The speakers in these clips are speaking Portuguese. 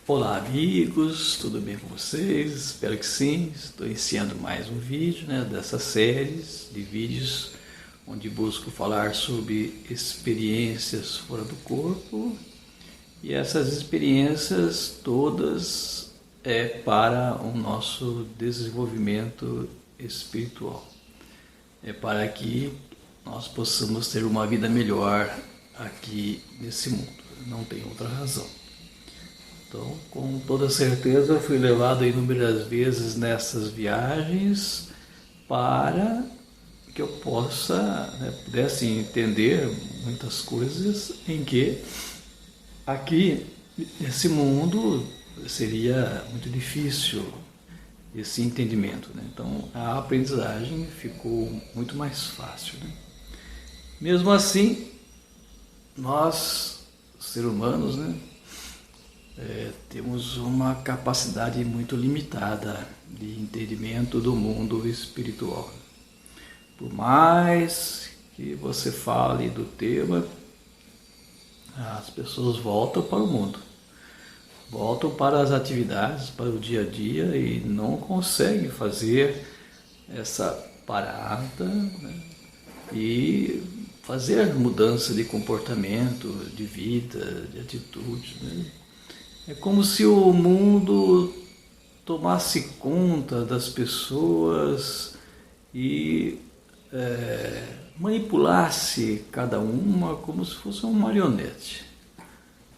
Olá amigos, tudo bem com vocês? Espero que sim. Estou iniciando mais um vídeo dessas séries de vídeos onde busco falar sobre experiências fora do corpo, e essas experiências todas para o nosso desenvolvimento espiritual. É para que nós possamos ter uma vida melhor aqui nesse mundo. Não tem outra razão. Então, com toda certeza, fui levado inúmeras vezes nessas viagens para que eu pudesse entender muitas coisas em que aqui nesse mundo seria muito difícil esse entendimento, Então, a aprendizagem ficou muito mais fácil, Mesmo assim, nós, seres humanos, temos uma capacidade muito limitada de entendimento do mundo espiritual. Por mais que você fale do tema, as pessoas voltam para o mundo, voltam para as atividades, para o dia a dia e não conseguem fazer essa parada e fazer mudança de comportamento, de vida, de atitude. É como se o mundo tomasse conta das pessoas e manipulasse cada uma como se fosse uma marionete.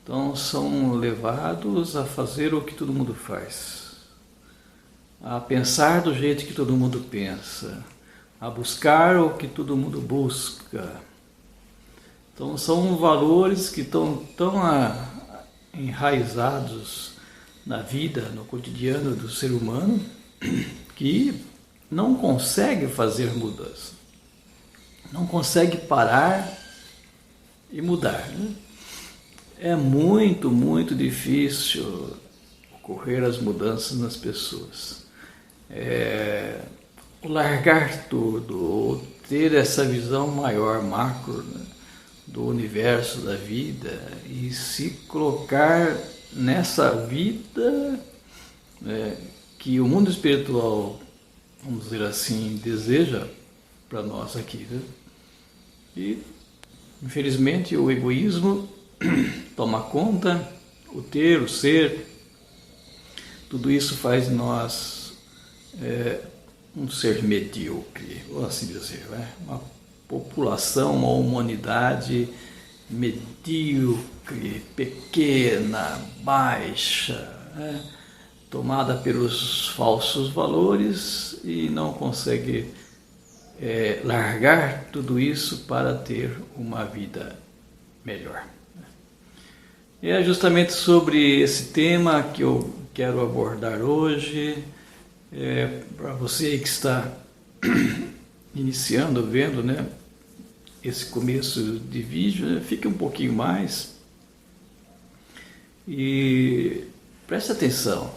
Então são levados a fazer o que todo mundo faz, a pensar do jeito que todo mundo pensa, a buscar o que todo mundo busca. Então são valores que estão tão enraizados na vida, no cotidiano do ser humano, que não consegue fazer mudança, não consegue parar e mudar. É muito, muito difícil ocorrer as mudanças nas pessoas. O largar tudo, ou ter essa visão maior, macro, do universo, da vida, e se colocar nessa vida que o mundo espiritual, vamos dizer assim, deseja para nós aqui. E, infelizmente, o egoísmo toma conta, o ter, o ser, tudo isso faz de nós um ser medíocre, vou assim dizer, uma população, uma humanidade medíocre, pequena, baixa, tomada pelos falsos valores e não consegue largar tudo isso para ter uma vida melhor. E é justamente sobre esse tema que eu quero abordar hoje. Para você que está iniciando, vendo esse começo de vídeo, fique um pouquinho mais e preste atenção,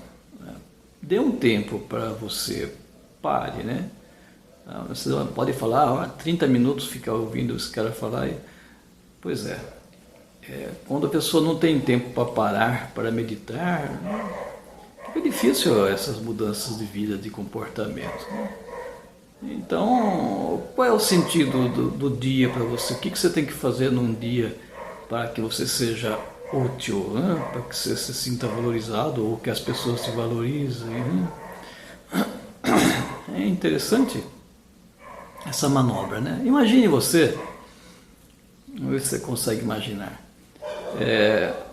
dê um tempo para você, pare, Você pode falar, 30 minutos ficar ouvindo esse cara falar, pois quando a pessoa não tem tempo para parar, para meditar, fica difícil essas mudanças de vida, de comportamento, Então, qual é o sentido do dia para você? O que você tem que fazer num dia para que você seja útil, para que você se sinta valorizado ou que as pessoas te valorizem? É interessante essa manobra, Imagine você, vamos ver se você consegue imaginar,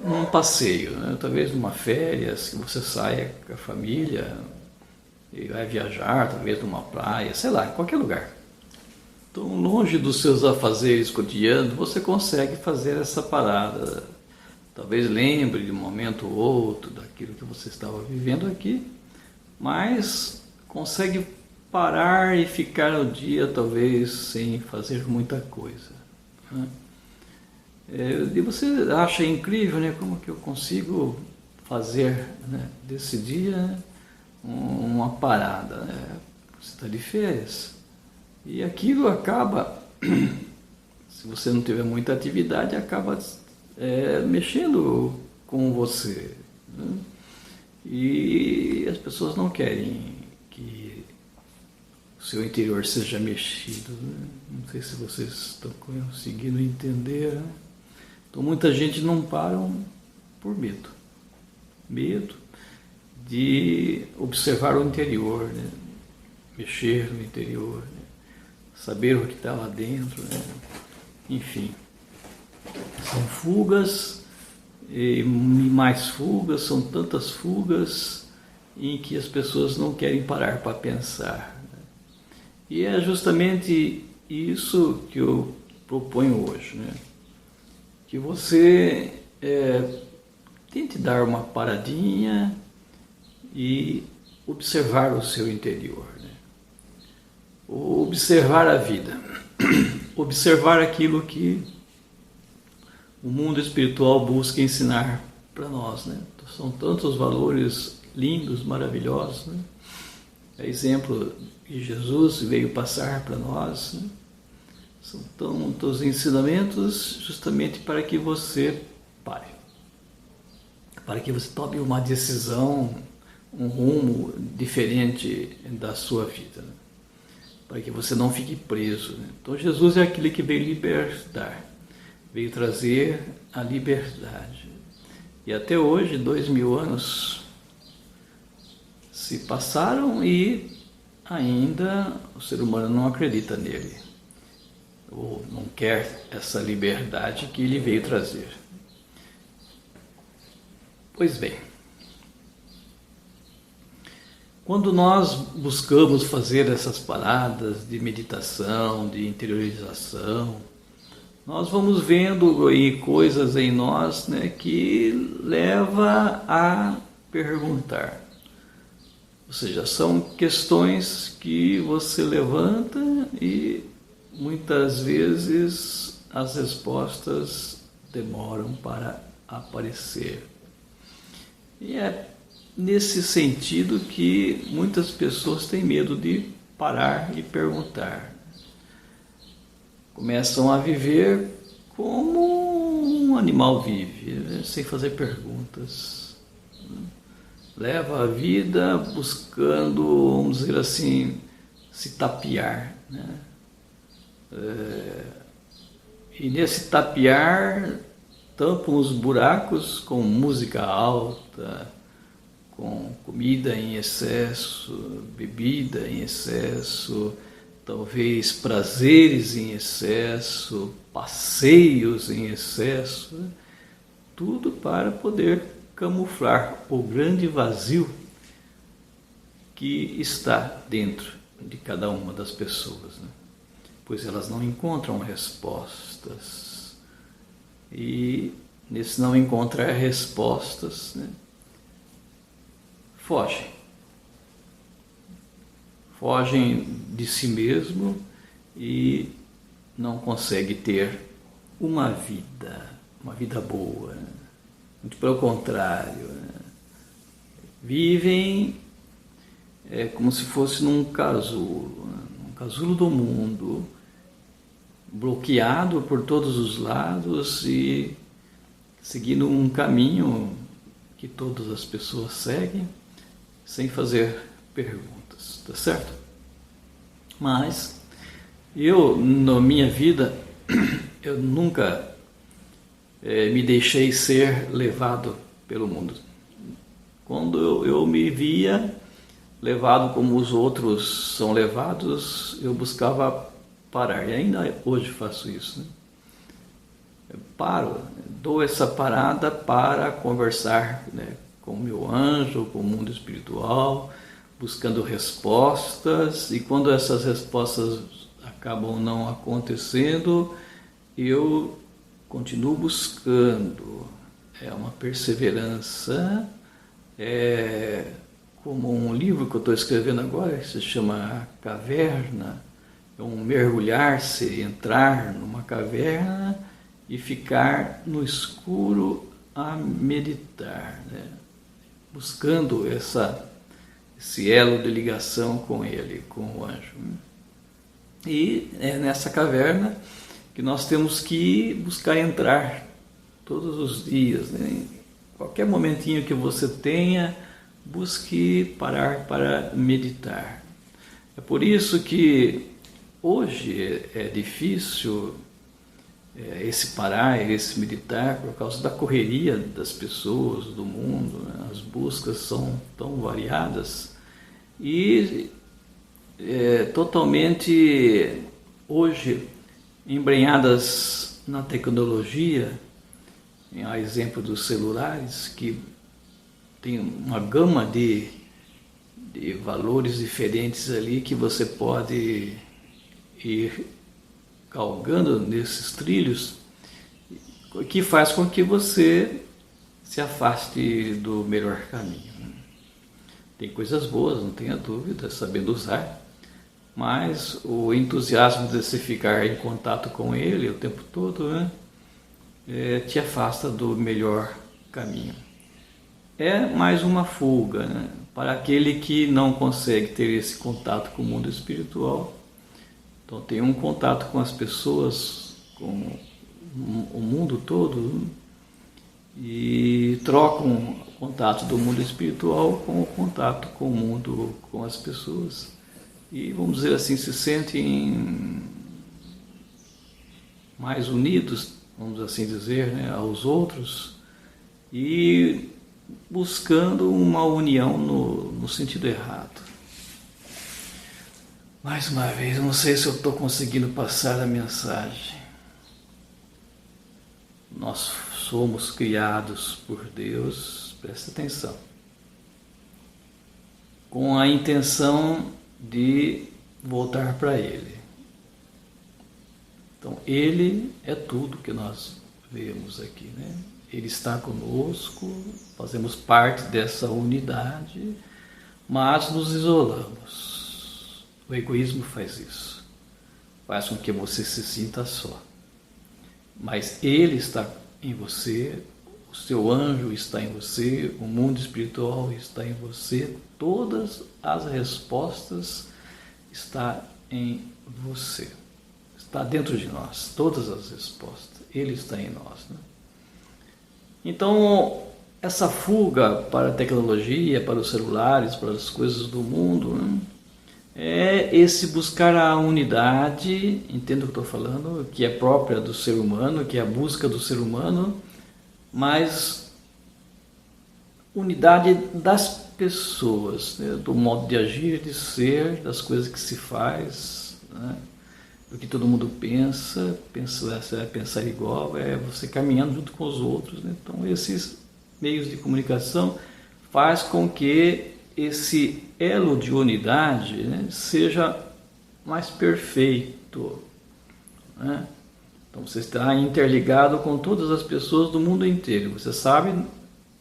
num passeio, talvez numa férias, que você saia com a família e vai viajar, talvez numa praia, sei lá, em qualquer lugar. Então, longe dos seus afazeres cotidianos, você consegue fazer essa parada. Talvez lembre de um momento ou outro daquilo que você estava vivendo aqui, mas consegue parar e ficar o dia, talvez, sem fazer muita coisa. E você acha incrível, como que eu consigo fazer desse dia uma parada, Você está de férias e aquilo acaba, se você não tiver muita atividade, acaba mexendo com você, E as pessoas não querem que o seu interior seja mexido, né? Não sei se vocês estão conseguindo entender, né? Então muita gente não para por medo. Medo de observar o interior, né? Mexer no interior, né? Saber o que está lá dentro, né? Enfim, são fugas e mais fugas, são tantas fugas em que as pessoas não querem parar para pensar, né? E é justamente isso que eu proponho hoje, né? Que você tente dar uma paradinha e observar o seu interior, né? Observar a vida, observar aquilo que o mundo espiritual busca ensinar para nós, né? São tantos valores lindos, maravilhosos, né? É exemplo que Jesus veio passar para nós, né? São tantos ensinamentos justamente para que você pare, para que você tome uma decisão, um rumo diferente da sua vida, né? Para que você não fique preso, né? Então Jesus é aquele que veio libertar, veio trazer a liberdade. E até hoje, 2000 anos se passaram e ainda o ser humano não acredita nele, ou não quer essa liberdade que ele veio trazer. Pois bem, quando nós buscamos fazer essas paradas de meditação, de interiorização, nós vamos vendo aí coisas em nós, né, que leva a perguntar. Ou seja, são questões que você levanta e muitas vezes as respostas demoram para aparecer. E é nesse sentido que muitas pessoas têm medo de parar e perguntar. Começam a viver como um animal vive, né? Sem fazer perguntas. Leva a vida buscando, vamos dizer assim, se tapear, né? E nesse tapear tampam os buracos com música alta, com comida em excesso, bebida em excesso, talvez prazeres em excesso, passeios em excesso, né? Tudo para poder camuflar o grande vazio que está dentro de cada uma das pessoas, né? Pois elas não encontram respostas. E nesse não encontrar respostas, né, fogem de si mesmo e não conseguem ter uma vida boa, né? Muito pelo contrário, né? Vivem como se fosse num casulo, né? Um casulo do mundo, bloqueado por todos os lados e seguindo um caminho que todas as pessoas seguem, sem fazer perguntas, tá certo? Mas eu, na minha vida, eu nunca me deixei ser levado pelo mundo. Quando eu me via levado como os outros são levados, eu buscava parar, e ainda hoje faço isso, né? Eu paro, dou essa parada para conversar, né, com o meu anjo, com o mundo espiritual, buscando respostas, e quando essas respostas acabam não acontecendo, eu continuo buscando. É uma perseverança, como um livro que eu estou escrevendo agora, que se chama A Caverna, é um mergulhar-se, entrar numa caverna e ficar no escuro a meditar, né? Buscando esse elo de ligação com ele, com o anjo. E é nessa caverna que nós temos que buscar entrar todos os dias, né? Qualquer momentinho que você tenha, busque parar para meditar. É por isso que hoje é difícil esse parar, esse meditar, por causa da correria das pessoas, do mundo, né? As buscas são tão variadas e totalmente hoje embrenhadas na tecnologia, a exemplo dos celulares, que tem uma gama de valores diferentes ali que você pode ir galgando nesses trilhos, que faz com que você se afaste do melhor caminho. Tem coisas boas, não tenha dúvida, sabendo usar, mas o entusiasmo de você ficar em contato com ele o tempo todo, né, te afasta do melhor caminho. É mais uma fuga, né, para aquele que não consegue ter esse contato com o mundo espiritual. Então tem um contato com as pessoas, com o mundo todo, e trocam o contato do mundo espiritual com o contato com o mundo, com as pessoas. E, vamos dizer assim, se sentem mais unidos, vamos assim dizer, né, aos outros, e buscando uma união no sentido errado. Mais uma vez, não sei se eu estou conseguindo passar a mensagem. Nós somos criados por Deus, presta atenção, com a intenção de voltar para Ele. Então, Ele é tudo que nós vemos aqui, né? Ele está conosco, fazemos parte dessa unidade, mas nos isolamos. O egoísmo faz isso, faz com que você se sinta só. Mas Ele está em você, o seu anjo está em você, o mundo espiritual está em você, todas as respostas estão em você. Está dentro de nós, todas as respostas. Ele está em nós, né? Então, essa fuga para a tecnologia, para os celulares, para as coisas do mundo, né, é esse buscar a unidade, entendo o que estou falando, que é própria do ser humano, que é a busca do ser humano, mas unidade das pessoas, né, do modo de agir, de ser, das coisas que se faz, né, do que todo mundo pensa, pensar igual, é você caminhando junto com os outros, né? Então esses meios de comunicação faz com que esse elo de unidade, né, seja mais perfeito, né? Então você está interligado com todas as pessoas do mundo inteiro, você sabe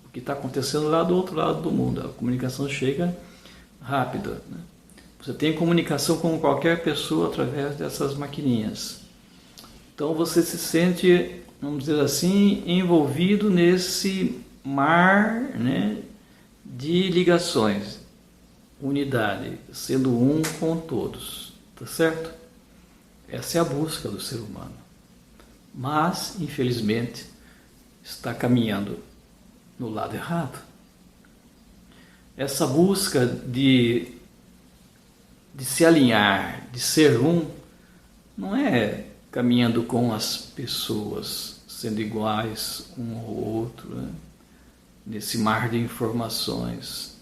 o que está acontecendo lá do outro lado do mundo, a comunicação chega rápida, né? Você tem comunicação com qualquer pessoa através dessas maquininhas. Então você se sente, vamos dizer assim, envolvido nesse mar, né, de ligações, unidade, sendo um com todos, tá certo? Essa é a busca do ser humano. Mas, infelizmente, está caminhando no lado errado. Essa busca de se alinhar, de ser um, não é caminhando com as pessoas, sendo iguais um ao outro, né? Nesse mar de informações.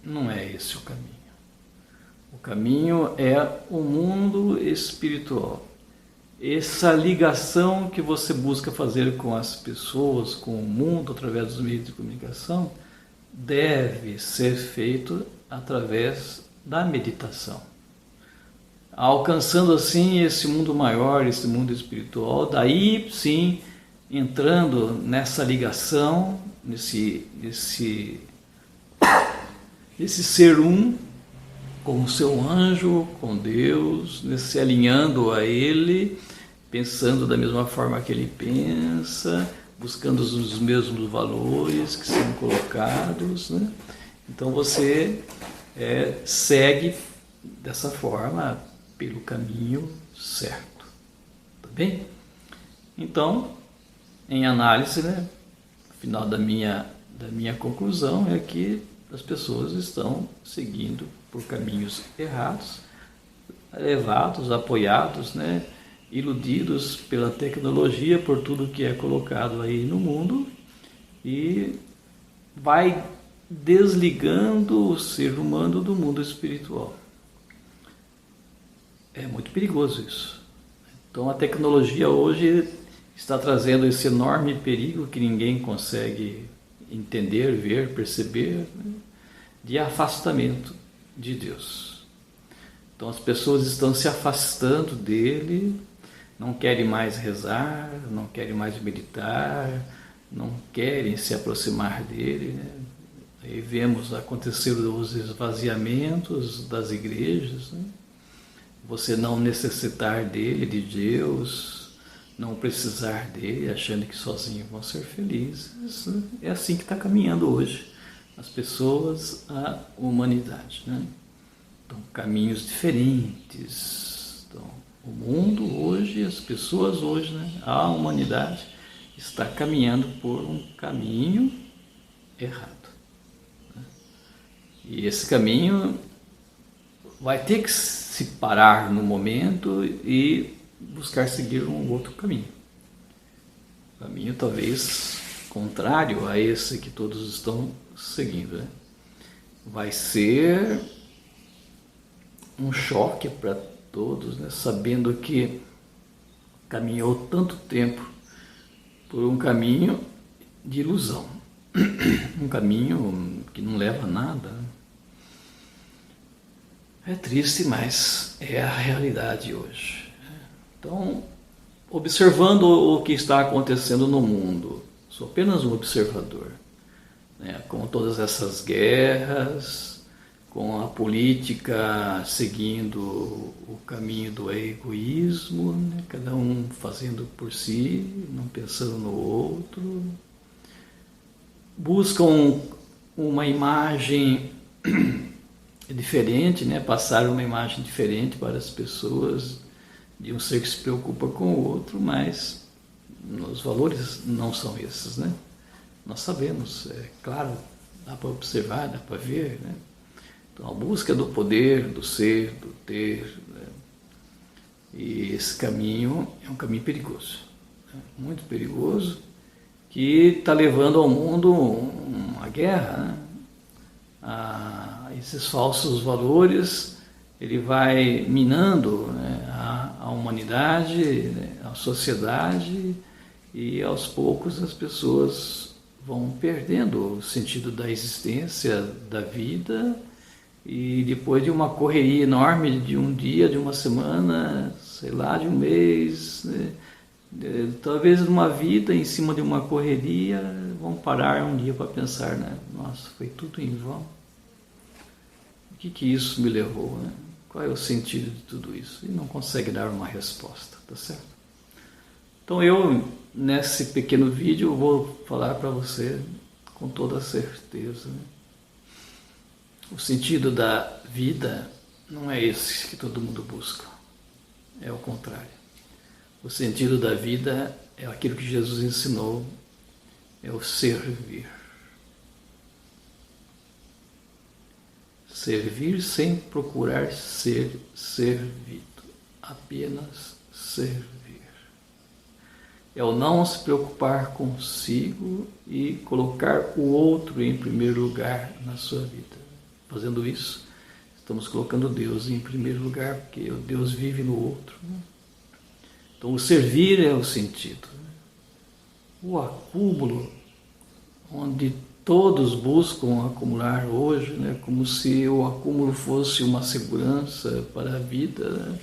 Não é esse o caminho. O caminho é o mundo espiritual. Essa ligação que você busca fazer com as pessoas, com o mundo, através dos meios de comunicação, deve ser feito através da meditação, alcançando assim esse mundo maior, esse mundo espiritual, daí sim entrando nessa ligação, nesse ser um com o seu anjo, com Deus, se alinhando a Ele, pensando da mesma forma que Ele pensa, buscando os mesmos valores que são colocados, né? Então você segue dessa forma pelo caminho certo, tá bem? Então, em análise, né, o final da minha conclusão é que as pessoas estão seguindo por caminhos errados, levados, apoiados, né, iludidos pela tecnologia, por tudo que é colocado aí no mundo, e vai desligando o ser humano do mundo espiritual. É muito perigoso isso. Então a tecnologia hoje está trazendo esse enorme perigo que ninguém consegue entender, ver, perceber, né, de afastamento de Deus. Então as pessoas estão se afastando dele, não querem mais rezar, não querem mais meditar, não querem se aproximar dele, né? E vemos acontecer os esvaziamentos das igrejas, né? Você não necessitar dele, de Deus, não precisar dele, achando que sozinhos vão ser felizes. É assim que está caminhando hoje as pessoas, a humanidade, né? Então, caminhos diferentes. Então, o mundo hoje, as pessoas hoje, né? A humanidade está caminhando por um caminho errado. E esse caminho vai ter que se parar no momento e buscar seguir um outro caminho. Caminho talvez contrário a esse que todos estão seguindo, né? Vai ser um choque para todos, né? Sabendo que caminhou tanto tempo por um caminho de ilusão, um caminho que não leva a nada, né? É triste, mas é a realidade hoje. Então, observando o que está acontecendo no mundo, sou apenas um observador, né? Com todas essas guerras, com a política seguindo o caminho do egoísmo, né? Cada um fazendo por si, não pensando no outro, buscam uma imagem diferente, né? Passar uma imagem diferente para as pessoas de um ser que se preocupa com o outro, mas os valores não são esses, né? Nós sabemos, é claro, dá para observar, dá para ver, né? Então, a busca do poder, do ser, do ter, né? E esse caminho é um caminho perigoso, né? Muito perigoso, que está levando ao mundo uma guerra, né? Esses falsos valores, ele vai minando, né, a humanidade, né, a sociedade, e aos poucos as pessoas vão perdendo o sentido da existência, da vida, e depois de uma correria enorme de um dia, de uma semana, sei lá, de um mês, né, talvez uma vida em cima de uma correria, vão parar um dia para pensar, né? Nossa, foi tudo em vão. O que isso me levou, né? Qual é o sentido de tudo isso? E não consegue dar uma resposta, tá certo? Então eu, nesse pequeno vídeo, vou falar para você com toda certeza, né? O sentido da vida não é esse que todo mundo busca, é o contrário. O sentido da vida é aquilo que Jesus ensinou, é o servir. Servir sem procurar ser servido, apenas servir. É o não se preocupar consigo e colocar o outro em primeiro lugar na sua vida. Fazendo isso, estamos colocando Deus em primeiro lugar, porque o Deus vive no outro, né? Então, o servir é o sentido. O acúmulo, onde todos buscam acumular hoje, né? Como se o acúmulo fosse uma segurança para a vida, né?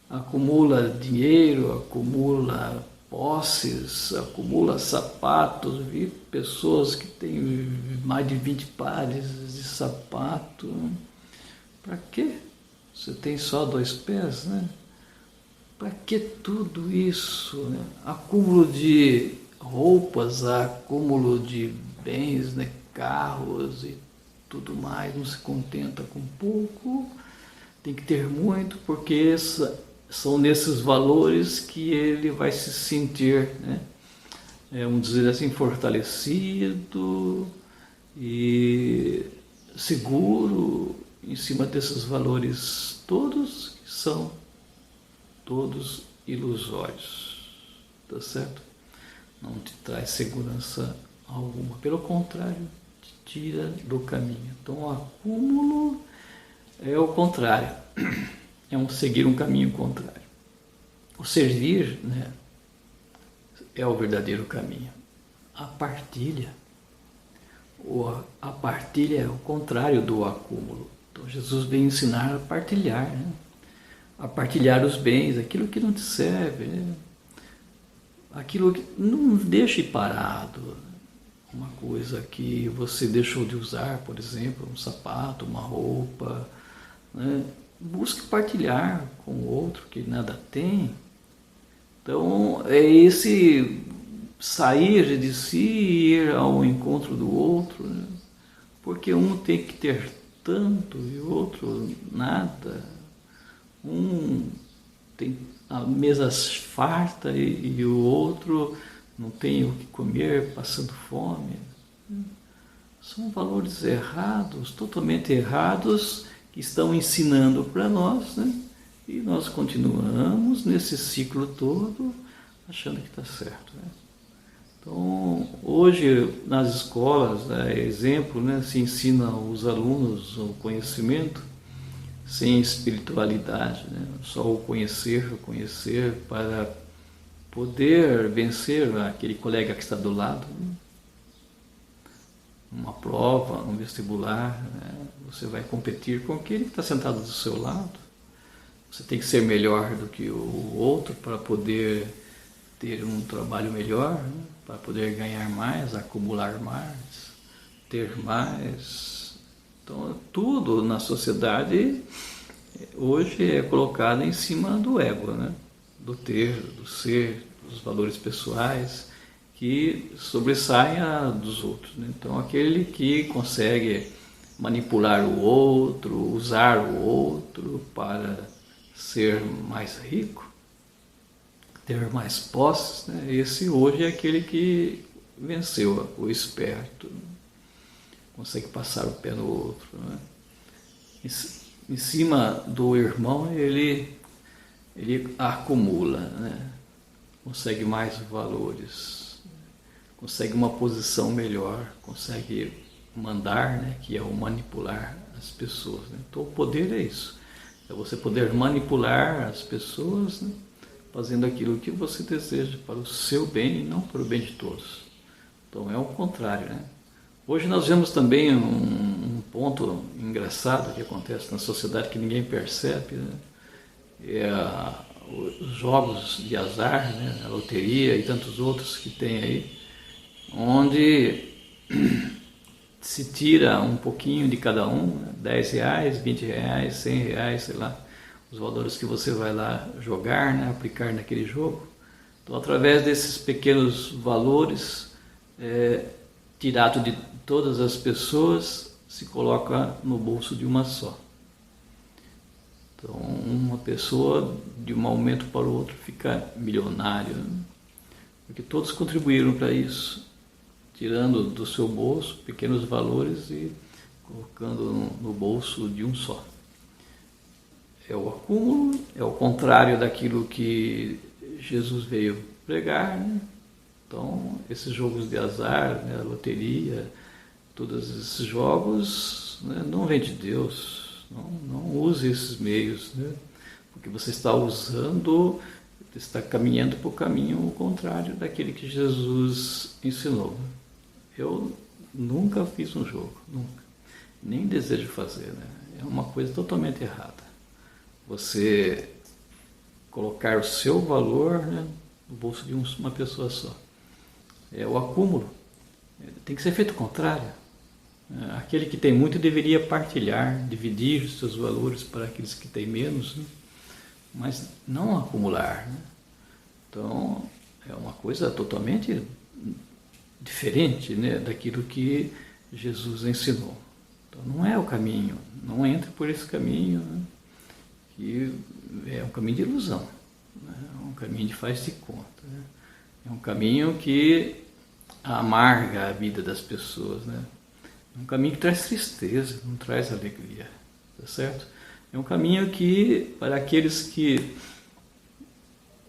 Acumula dinheiro, acumula posses, acumula sapatos. Vi pessoas que têm mais de 20 pares de sapato. Para quê? Você tem só 2 pés, né? Para que tudo isso, né? Acúmulo de roupas, acúmulo de bens, né? Carros e tudo mais, não se contenta com pouco, tem que ter muito, porque são nesses valores que ele vai se sentir, né? Vamos dizer assim, fortalecido, e seguro em cima desses valores todos que são todos ilusórios, tá certo? Não te traz segurança alguma, pelo contrário, te tira do caminho. Então o acúmulo é o contrário, é seguir um caminho contrário. O servir, né, é o verdadeiro caminho. A partilha é o contrário do acúmulo. Então Jesus vem ensinar a partilhar, né? A partilhar os bens, aquilo que não te serve, né? Aquilo que não deixe parado, uma coisa que você deixou de usar, por exemplo, um sapato, uma roupa, né? Busque partilhar com o outro que nada tem. Então é esse sair de si e ir ao encontro do outro, né? Porque um tem que ter tanto e o outro nada. Um tem a mesa farta e o outro não tem o que comer, passando fome. São valores errados, totalmente errados, que estão ensinando para nós, né? E nós continuamos nesse ciclo todo achando que está certo, né? Então, hoje nas escolas, exemplo, né, se ensina os alunos o conhecimento sem espiritualidade, né? Só o conhecer para poder vencer aquele colega que está do lado, né? Uma prova, um vestibular, né? Você vai competir com aquele que está sentado do seu lado. Você tem que ser melhor do que o outro para poder ter um trabalho melhor, né? Para poder ganhar mais, acumular mais, ter mais. Então, tudo na sociedade hoje é colocado em cima do ego, né? Do ter, do ser, dos valores pessoais que sobressaem a dos outros, né? Então, aquele que consegue manipular o outro, usar o outro para ser mais rico, ter mais posses, né? Esse hoje é aquele que venceu, o esperto, consegue passar o pé no outro, né? Em cima do irmão ele acumula, né? Consegue mais valores, consegue uma posição melhor, consegue mandar, né? Que é o manipular as pessoas, né? Então o poder é isso, é você poder manipular as pessoas, né? Fazendo aquilo que você deseja para o seu bem e não para o bem de todos. Então é o contrário, né? Hoje nós vemos também um ponto engraçado que acontece na sociedade que ninguém percebe, né? Os jogos de azar, né? A loteria e tantos outros que tem aí, onde se tira um pouquinho de cada um, né? R$10, R$20, R$100, sei lá, os valores que você vai lá jogar, né? Aplicar naquele jogo. Então, através desses pequenos valores, tirado de todas as pessoas, se coloca no bolso de uma só. Então, uma pessoa, de um momento para o outro, fica milionário, né? Porque todos contribuíram para isso, tirando do seu bolso pequenos valores e colocando no bolso de um só. É o acúmulo, é o contrário daquilo que Jesus veio pregar, né? Então, esses jogos de azar, né, a loteria, todos esses jogos, né, não vem de Deus, não use esses meios, né, porque você está usando, está caminhando para o caminho contrário daquele que Jesus ensinou. Eu nunca fiz um jogo, nunca, nem desejo fazer, né? É uma coisa totalmente errada. Você colocar o seu valor, né, no bolso de uma pessoa só. É o acúmulo. Tem que ser feito o contrário. Aquele que tem muito deveria partilhar, dividir os seus valores para aqueles que têm menos, né? Mas não acumular, né? Então, é uma coisa totalmente diferente, né, daquilo que Jesus ensinou. Então, não é o caminho, não entre por esse caminho, né? Que é um caminho de ilusão, né? É um caminho de faz de conta, né? É um caminho que amarga a vida das pessoas, né? É um caminho que traz tristeza, não traz alegria, tá certo? É um caminho que, para aqueles que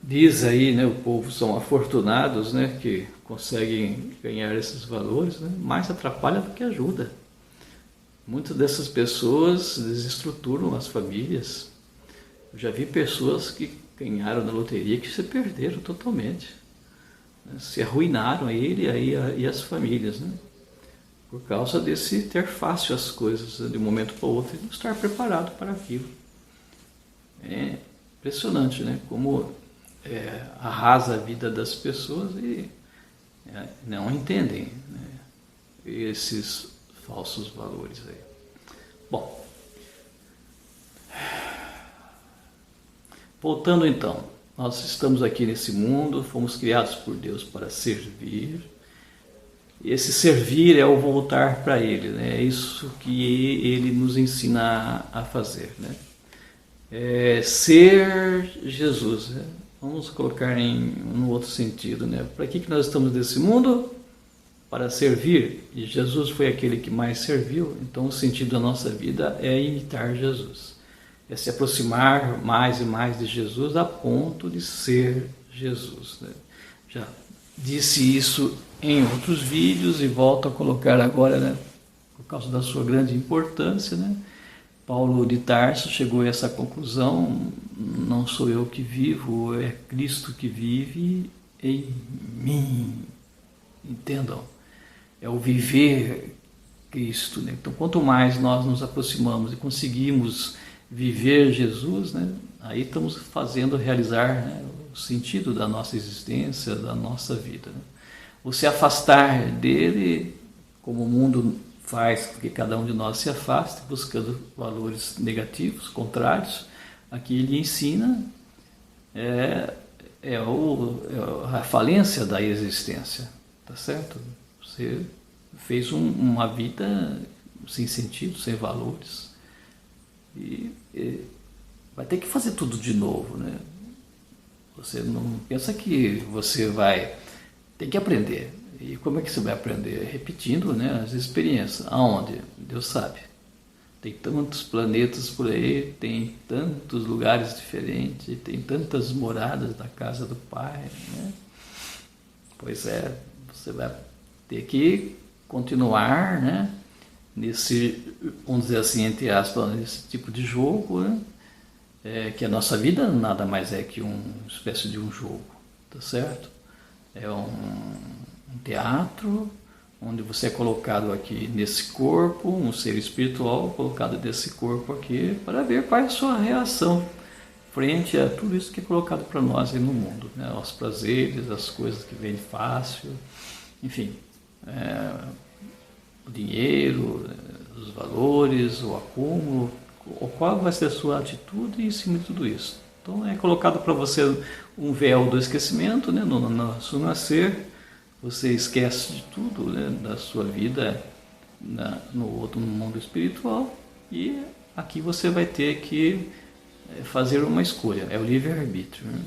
diz aí, né, o povo são afortunados, né, que conseguem ganhar esses valores, né, mais atrapalha do que ajuda. Muitas dessas pessoas desestruturam as famílias. Eu já vi pessoas que ganharam na loteria que se perderam totalmente, né, se arruinaram ele e as famílias, né, por causa desse ter fácil as coisas, né, de um momento para o outro e não estar preparado para aquilo. É impressionante, né, como arrasa a vida das pessoas e não entendem, né, esses falsos valores aí. Bom, voltando então, nós estamos aqui nesse mundo, fomos criados por Deus para servir. Esse servir é o voltar para Ele, né? É isso que Ele nos ensina a fazer, né? Ser Jesus, né? Vamos colocar no outro sentido, né? Para que nós estamos nesse mundo? Para servir. E Jesus foi aquele que mais serviu. Então o sentido da nossa vida é imitar Jesus. É se aproximar mais e mais de Jesus a ponto de ser Jesus, né? Já disse isso em outros vídeos e volto a colocar agora, né? Por causa da sua grande importância, né? Paulo de Tarso chegou a essa conclusão: não sou eu que vivo, é Cristo que vive em mim. Entendam? É o viver Cristo, né? Então, quanto mais nós nos aproximamos e conseguimos viver Jesus, né? Aí estamos fazendo realizar, né, o sentido da nossa existência, da nossa vida, né? O se afastar dele, como o mundo faz com que cada um de nós se afaste, buscando valores negativos, contrários, aqui ele ensina a falência da existência, tá certo? Você fez uma vida sem sentido, sem valores, e vai ter que fazer tudo de novo, né? Você não pensa que você vai ter que aprender. E como é que você vai aprender? Repetindo, né, as experiências. Aonde? Deus sabe. Tem tantos planetas por aí, tem tantos lugares diferentes, tem tantas moradas da casa do Pai, né? Pois é, você vai ter que continuar, né, nesse, vamos dizer assim, entre aspas, nesse tipo de jogo, né? Que a nossa vida nada mais é que uma espécie de um jogo, tá certo? É um teatro onde você é colocado aqui nesse corpo, um ser espiritual colocado nesse corpo aqui, para ver qual é a sua reação frente a tudo isso que é colocado para nós aí no mundo, né? Aos prazeres, as coisas que vêm fácil, enfim, o dinheiro, os valores, o acúmulo, qual vai ser a sua atitude em cima de tudo isso. Então é colocado para você um véu do esquecimento, né? No seu nascer, você esquece de tudo, né, da sua vida no mundo espiritual, e aqui você vai ter que fazer uma escolha, é o livre-arbítrio, né?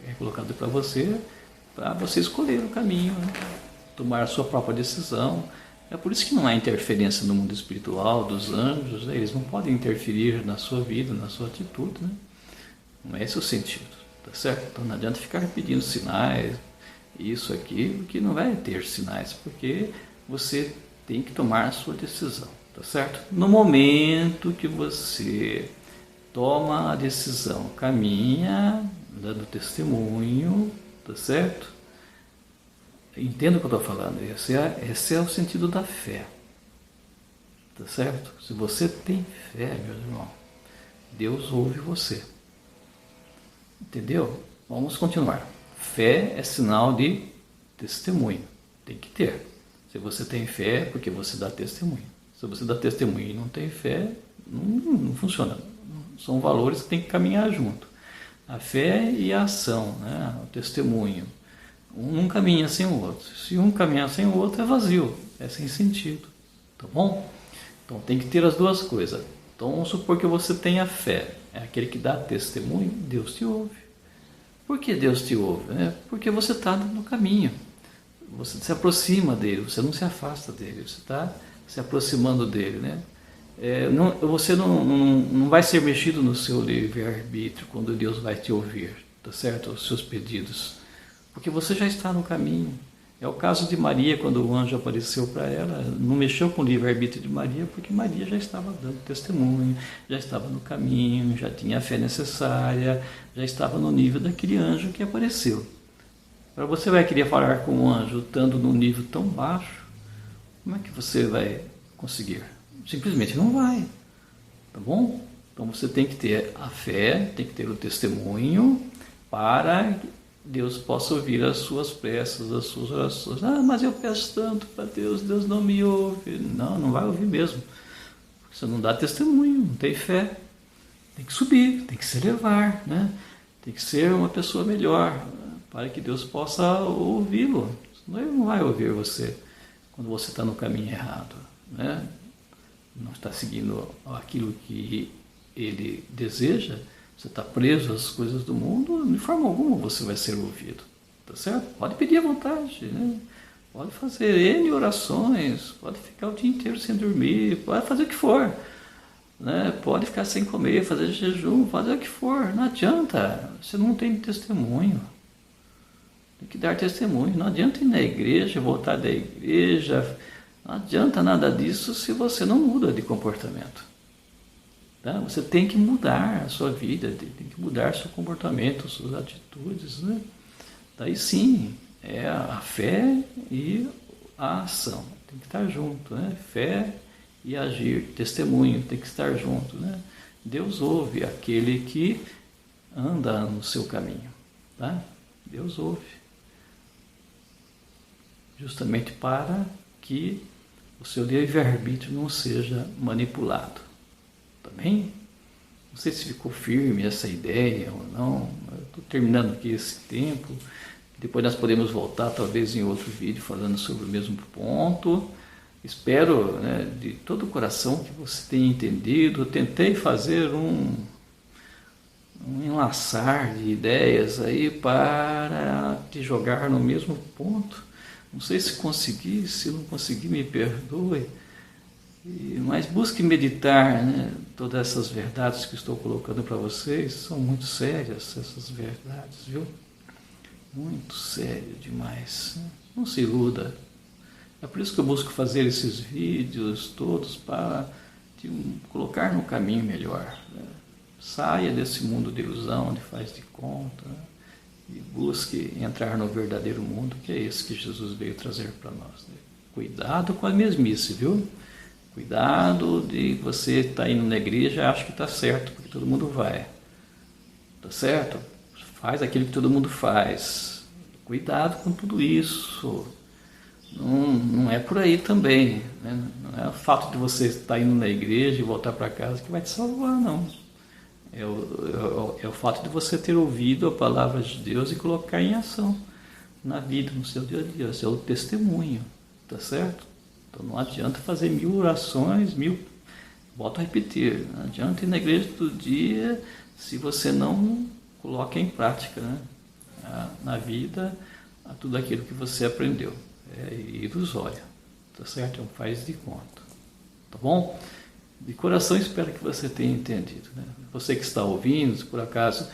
É colocado para você escolher o caminho, né? Tomar a sua própria decisão. É por isso que não há interferência no mundo espiritual dos anjos, né? Eles não podem interferir na sua vida, na sua atitude, né? Não é esse o sentido, tá certo? Então não adianta ficar pedindo sinais, isso aqui, porque não vai ter sinais, porque você tem que tomar a sua decisão, tá certo? No momento que você toma a decisão, caminha, dando testemunho, tá certo? Entenda o que eu estou falando, esse é o sentido da fé, tá certo? Se você tem fé, meu irmão, Deus ouve você, entendeu? Vamos continuar. Fé é sinal de testemunho, tem que ter. Se você tem fé, é porque você dá testemunho. Se você dá testemunho e não tem fé, não funciona. São valores que tem que caminhar junto. A fé e a ação, né? O testemunho. Um não caminha sem o outro. Se um caminhar sem o outro, é vazio, é sem sentido. Tá bom? Então tem que ter as duas coisas. Então vamos supor que você tenha fé. É aquele que dá testemunho, Deus te ouve. Por que Deus te ouve? Porque você está no caminho. Você se aproxima dele, você não se afasta dele. Você está se aproximando dele, né? Você não vai ser mexido no seu livre-arbítrio quando Deus vai te ouvir, tá certo? Os seus pedidos, porque você já está no caminho. É o caso de Maria, quando o anjo apareceu para ela, não mexeu com o livre-arbítrio de Maria, porque Maria já estava dando testemunho, já estava no caminho, já tinha a fé necessária, já estava no nível daquele anjo que apareceu. Agora você vai querer falar com um anjo estando num nível tão baixo, como é que você vai conseguir? Simplesmente não vai, tá bom? Então você tem que ter a fé, tem que ter o testemunho para que Deus possa ouvir as suas preces, as suas orações. Ah, mas eu peço tanto para Deus, Deus não me ouve. Não, não vai ouvir mesmo. Você não dá testemunho, não tem fé. Tem que subir, tem que se elevar, né? Tem que ser uma pessoa melhor para que Deus possa ouvi-lo. Senão ele não vai ouvir você quando você está no caminho errado, né? Não está seguindo aquilo que ele deseja, você está preso às coisas do mundo, de forma alguma você vai ser ouvido, tá certo? Pode pedir à vontade, né? Pode fazer N orações, pode ficar o dia inteiro sem dormir, pode fazer o que for, né? Pode ficar sem comer, fazer jejum, fazer o que for, não adianta, você não tem testemunho. Tem que dar testemunho, não adianta ir na igreja, voltar da igreja, não adianta nada disso se você não muda de comportamento. Tá? Você tem que mudar a sua vida, tem que mudar seu comportamento, suas atitudes, né? Daí sim, é a fé e a ação, tem que estar junto, né? Fé e agir, testemunho, tem que estar junto, né? Deus ouve aquele que anda no seu caminho, tá? Deus ouve, justamente para que o seu livre-arbítrio não seja manipulado. Tá bem? Não sei se ficou firme essa ideia ou não. Estou terminando aqui esse tempo. Depois nós podemos voltar, talvez, em outro vídeo, falando sobre o mesmo ponto. Espero, né, de todo o coração que você tenha entendido. Eu tentei fazer um enlaçar de ideias aí para te jogar no mesmo ponto. Não sei se consegui, se não consegui, me perdoe. Mas busque meditar, né? Todas essas verdades que estou colocando para vocês são muito sérias, essas verdades, viu? Muito sério demais. Não se iluda. É por isso que eu busco fazer esses vídeos todos para te colocar no caminho melhor, né? Saia desse mundo de ilusão, de faz de conta, né? E busque entrar no verdadeiro mundo, que é esse que Jesus veio trazer para nós, né? Cuidado com a mesmice, viu? Cuidado de você estar indo na igreja e acha que está certo, porque todo mundo vai. Tá certo? Faz aquilo que todo mundo faz. Cuidado com tudo isso. Não é por aí também, né? Não é o fato de você estar indo na igreja e voltar para casa que vai te salvar, não. É o fato de você ter ouvido a palavra de Deus e colocar em ação na vida, no seu dia a dia. Esse é o testemunho, tá certo? Então não adianta fazer 1000 orações, volto a repetir, não adianta ir na igreja todo dia se você não coloca em prática, né? Na vida tudo aquilo que você aprendeu. É ilusório, tá certo? É um faz de conta, tá bom? De coração espero que você tenha entendido, né? Você que está ouvindo, se por acaso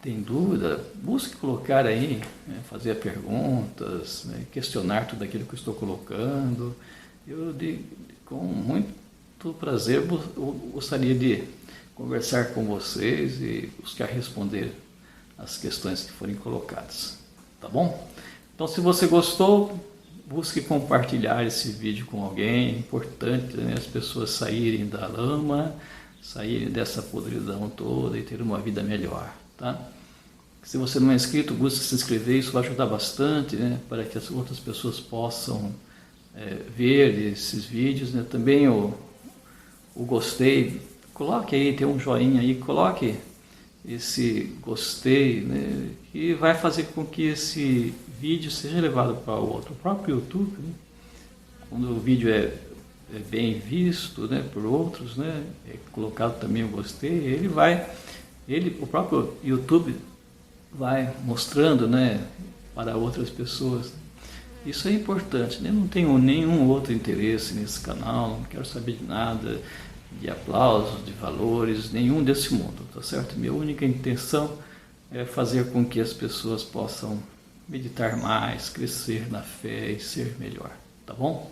tem dúvida, busque colocar aí, né? Fazer perguntas, né? Questionar tudo aquilo que eu estou colocando. Eu, com muito prazer, gostaria de conversar com vocês e buscar responder as questões que forem colocadas, tá bom? Então, se você gostou, busque compartilhar esse vídeo com alguém. É importante, né, as pessoas saírem da lama, saírem dessa podridão toda e ter uma vida melhor, tá? Se você não é inscrito, busque se inscrever, isso vai ajudar bastante, né, para que as outras pessoas possam ver esses vídeos, né? Também o gostei, coloque aí, tem um joinha aí, coloque esse gostei, né? Que vai fazer com que esse vídeo seja levado para o próprio YouTube, né? Quando o vídeo é bem visto, né, por outros, né, é colocado também o gostei, o próprio YouTube vai mostrando, né, para outras pessoas Isso é importante, né? Não tenho nenhum outro interesse nesse canal, não quero saber de nada, de aplausos, de valores, nenhum desse mundo, tá certo? Minha única intenção é fazer com que as pessoas possam meditar mais, crescer na fé e ser melhor, tá bom?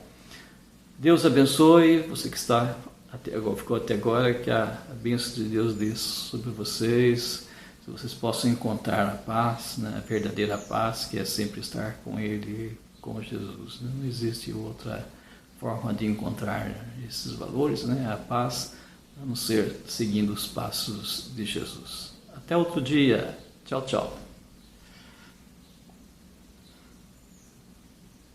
Deus abençoe você que está até agora, ficou até agora, que a bênção de Deus desça sobre vocês, que vocês possam encontrar a paz, né, a verdadeira paz, que é sempre estar com Ele, com Jesus. Não existe outra forma de encontrar esses valores, né, a paz, a não ser seguindo os passos de Jesus. Até outro dia. Tchau, tchau.